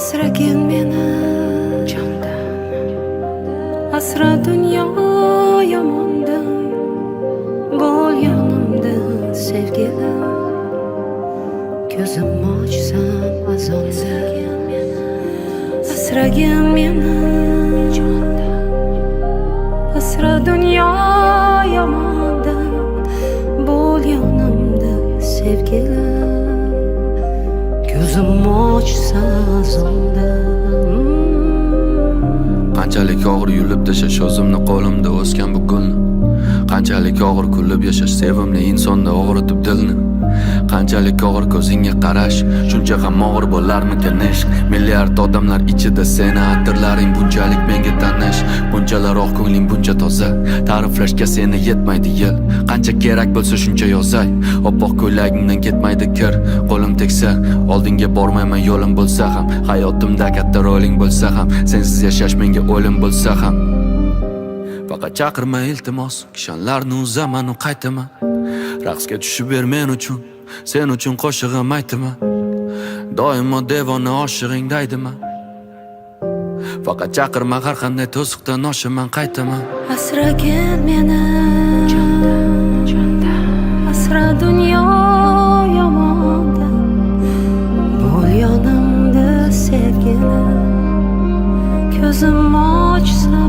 Asragin meni jondan, asra dunyo yomondan, bo'l yonimda sevgilim. Ko'zim ochsam azonda, asragin meni jondan, asra dunyo yomondan, bo'l yonimda sevgilim. Ko'zim ochsa azonda. Qanchalik og'ir yulib tashash o'zimni qo'limda o'sgan bu gulni. Qanchalik og'ir kulib yashash sevimli insonda og'ritib dilni. Qanchalik og'ir ko'zingga qarash, shuncha ham og'ir bo'larmikan ishq. Milliard odamlar ichida seni atirlaring bunchalik menga tanish. Bunchalar oq ko'ngling buncha toza, ta'riflashga seni yetmaydi yil. Qancha kerak bo'lsa shuncha yozay, oppoq ko'ylagingdan ketmaydi kir. Qo'lim tegsa, oldinga bormayman yo'lim bo'lsa ham, hayotimda katta roling bo'lsa ham, sensiz yashash menga o'lim bo'lsa ham. Faqat chaqirma iltimos, kishanlarni uzaman u qaytaman. Raqsga tushib ber men uchun, sen uchun qo'shig'im aytaman. Doimo devona oshig'ingda aydaman. Faqat chaqirma, har qanday to'siqdan oshaman qaytaman. Asragin meni jondan, asra dunyo yomondan, bo'l yonimda sevgilim. Ko'zim ochsa